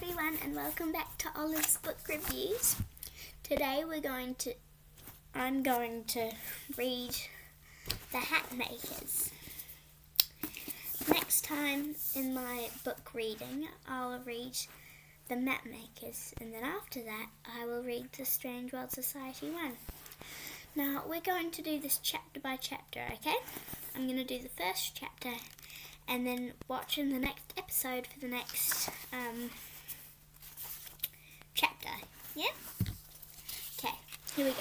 everyone, and welcome back to Olive's Book Reviews. Today I'm going to read The Hatmakers. Next time in my book reading, I'll read The Mapmakers, and then after that, I will read The Strange World Society 1. Now, we're going to do this chapter by chapter, okay? I'm going to do the first chapter and then watch in the next episode for the next chapter. Yeah? Okay, here we go.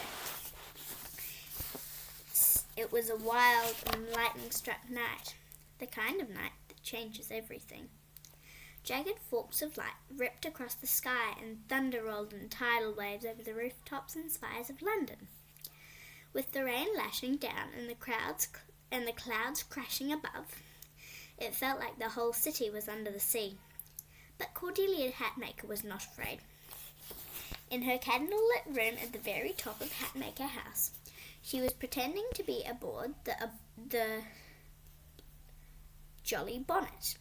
It was a wild and lightning-struck night, the kind of night that changes everything. Jagged forks of light ripped across the sky and thunder rolled in tidal waves over the rooftops and spires of London. With the rain lashing down and the clouds crashing above, it felt like the whole city was under the sea. But Cordelia Hatmaker was not afraid. In her candle-lit room at the very top of Hatmaker House, she was pretending to be aboard the Jolly Bonnet.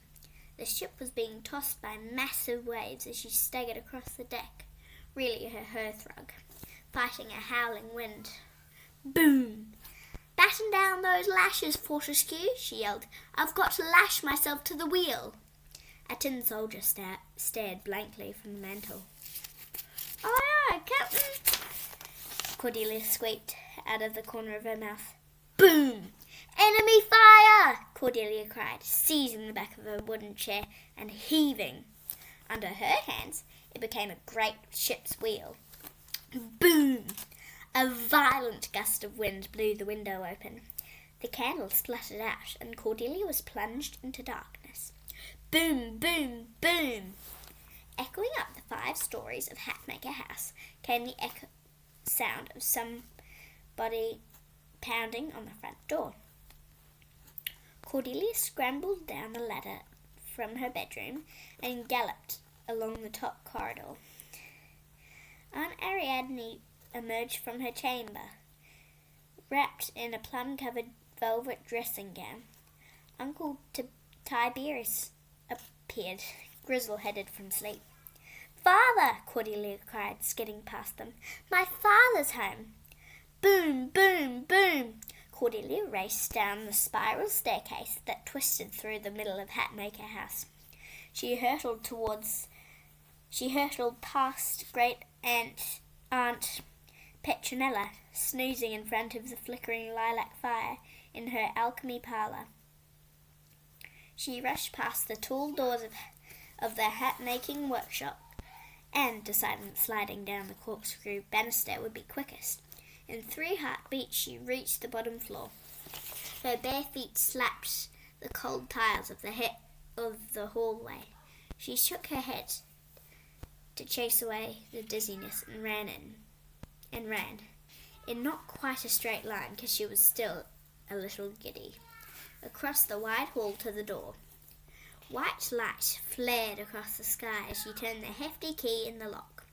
The ship was being tossed by massive waves as she staggered across the deck, reeling her hearthrug, fighting a howling wind. Boom! "Batten down those lashes, Fortescue," she yelled. "I've got to lash myself to the wheel." A tin soldier stared blankly from the mantel. "Aye, aye, Captain," Cordelia squeaked out of the corner of her mouth. Boom! "Enemy fire!" Cordelia cried, seizing the back of her wooden chair and heaving. Under her hands, it became a great ship's wheel. Boom! A violent gust of wind blew the window open. The candle spluttered out, and Cordelia was plunged into darkness. Boom, boom, boom! Echoing up the 5 stories of Hatmaker House came the sound of somebody pounding on the front door. Cordelia scrambled down the ladder from her bedroom and galloped along the top corridor. Aunt Ariadne emerged from her chamber, wrapped in a plum-covered velvet dressing gown. Uncle Tiberius appeared, grizzle-headed from sleep. "Father!" Cordelia cried, skidding past them. "My father's home!" Boom, boom, boom! Cordelia raced down the spiral staircase that twisted through the middle of Hatmaker House. She hurtled past Aunt Petronella, snoozing in front of the flickering lilac fire in her alchemy parlour. She rushed past the tall doors of the hat-making workshop and decided that sliding down the corkscrew banister would be quickest. In 3 heartbeats, she reached the bottom floor. Her bare feet slapped the cold tiles of the hallway. She shook her head to chase away the dizziness and ran in not quite a straight line because she was still a little giddy, across the wide hall to the door. White light flared across the sky as she turned the hefty key in the lock.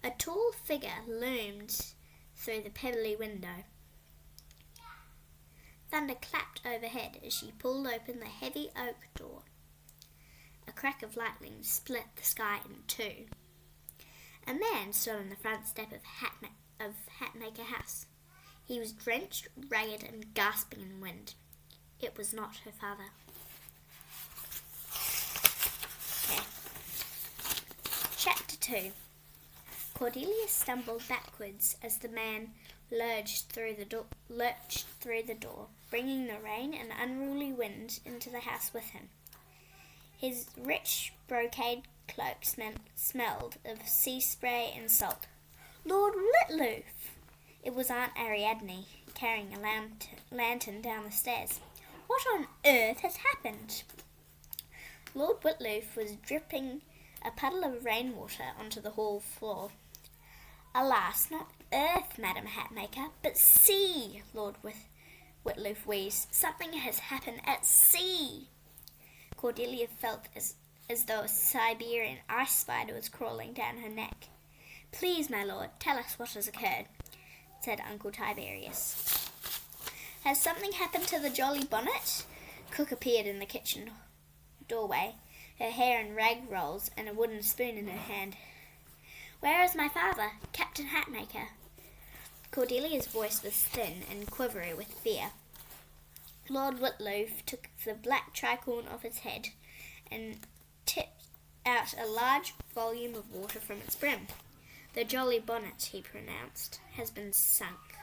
A tall figure loomed through the pebbly window. Thunder clapped overhead as she pulled open the heavy oak door. A crack of lightning split the sky in 2. A man stood on the front step of Hatmaker House. He was drenched, ragged, and gasping in wind. It was not her father. Okay. Chapter 2. Cordelia stumbled backwards as the man lurched through the door, bringing the rain and unruly wind into the house with him. His rich brocade cloak smelled of sea spray and salt. "Lord Whittloof!" It was Aunt Ariadne, carrying a lantern down the stairs. "What on earth has happened?" Lord Whittloof was dripping a puddle of rainwater onto the hall floor. "Alas, not earth, Madam Hatmaker, but sea," Lord Whittloof wheezed. "Something has happened at sea." Cordelia felt as though a Siberian ice spider was crawling down her neck. "Please, my lord, tell us what has occurred," said Uncle Tiberius. "Has something happened to the Jolly Bonnet?" Cook appeared in the kitchen doorway, her hair in rag rolls and a wooden spoon in her hand. "Where is my father, Captain Hatmaker?" Cordelia's voice was thin and quivery with fear. Lord Whitloaf took the black tricorn off his head and tipped out a large volume of water from its brim. "The Jolly Bonnet," he pronounced, "has been sunk."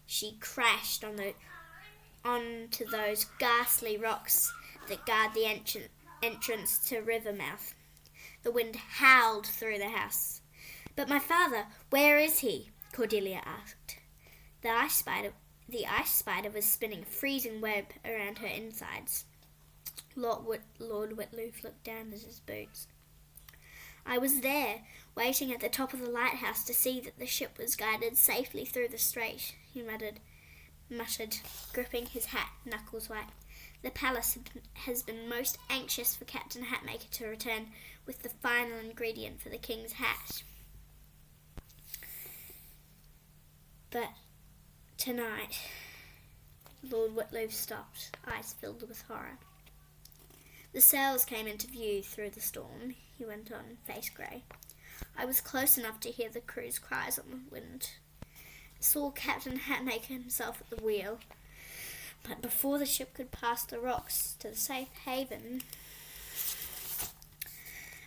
She crashed onto those ghastly rocks that guard the entrance to Rivermouth. The wind howled through the house. "But my father, where is he?" Cordelia asked. The ice spider was spinning a freezing web around her insides. Lord Whitloaf looked down at his boots. "I was there, waiting at the top of the lighthouse to see that the ship was guided safely through the strait," he muttered, gripping his hat knuckles white. "The palace has been most anxious for Captain Hatmaker to return with the final ingredient for the king's hat. But tonight..." Lord Whitloaf stopped, eyes filled with horror. "The sails came into view through the storm," he went on, face grey. "I was close enough to hear the crew's cries on the wind. Saw Captain Hatmaker himself at the wheel. But before the ship could pass the rocks to the safe haven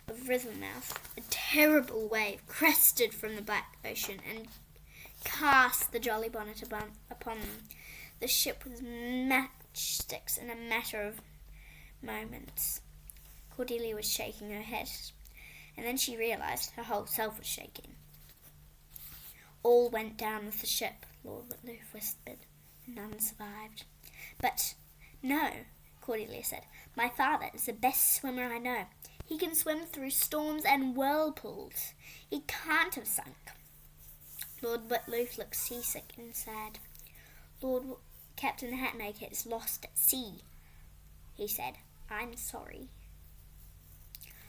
of Rivermouth, a terrible wave crested from the black ocean and cast the Jolly Bonnet upon them. The ship was matchsticks in a matter of moments." Cordelia was shaking her head, and then she realised her whole self was shaking. "All went down with the ship," Lord Whitloaf whispered. "None survived." "But no," Cordelia said. "My father is the best swimmer I know. He can swim through storms and whirlpools. He can't have sunk." Lord Whitloaf looked seasick and sad. "Captain Hatmaker is lost at sea," he said. "I'm sorry."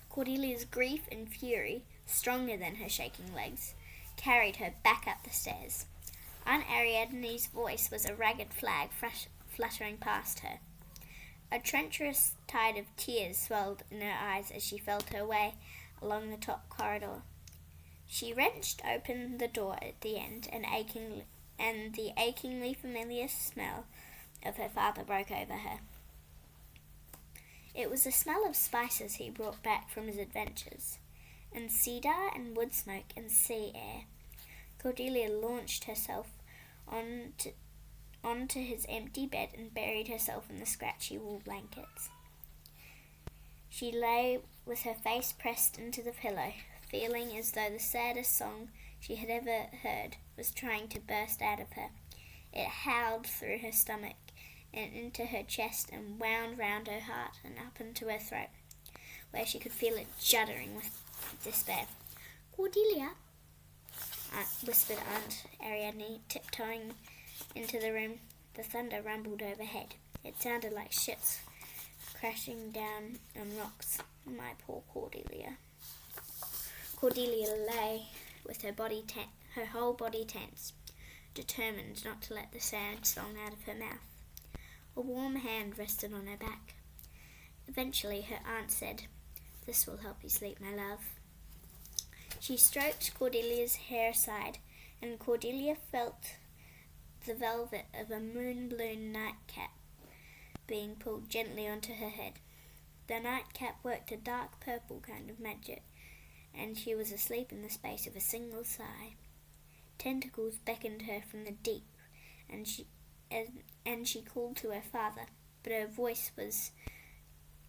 Cordelia's grief and fury, stronger than her shaking legs, carried her back up the stairs. Aunt Ariadne's voice was a ragged flag fluttering past her. A treacherous tide of tears swelled in her eyes as she felt her way along the top corridor. She wrenched open the door at the end, and the achingly familiar smell of her father broke over her. It was the smell of spices he brought back from his adventures, and cedar and wood smoke and sea air. Cordelia launched herself onto his empty bed and buried herself in the scratchy wool blankets. She lay with her face pressed into the pillow, feeling as though the saddest song she had ever heard was trying to burst out of her. It howled through her stomach and into her chest and wound round her heart and up into her throat, where she could feel it juddering with despair. "Cordelia," whispered Aunt Ariadne, tiptoeing into the room. The thunder rumbled overhead. It sounded like ships crashing down on rocks. "My poor Cordelia." Cordelia lay with her whole body tense, determined not to let the sad song out of her mouth. A warm hand rested on her back. Eventually her aunt said, "This will help you sleep, my love." She stroked Cordelia's hair aside, and Cordelia felt the velvet of a moon-blown nightcap being pulled gently onto her head. The nightcap worked a dark purple kind of magic, and she was asleep in the space of a single sigh. Tentacles beckoned her from the deep, and she called to her father, but her voice was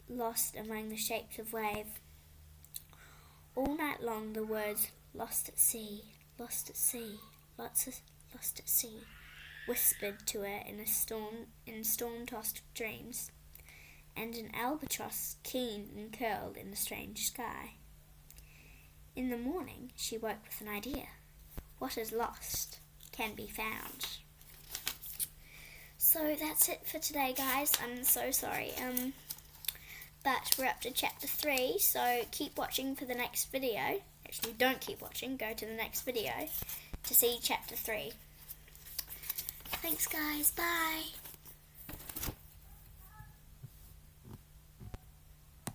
lost among the shapes of wave. All night long the words "lost at sea, lost at sea, lost at sea" whispered to her in storm-tossed dreams, and an albatross keened and curled in the strange sky. In the morning she woke with an idea. What is lost can be found. So that's it for today, guys. I'm so sorry. But we're up to chapter 3, so keep watching for the next video. Actually, don't keep watching. Go to the next video to see chapter 3. Thanks, guys. Bye.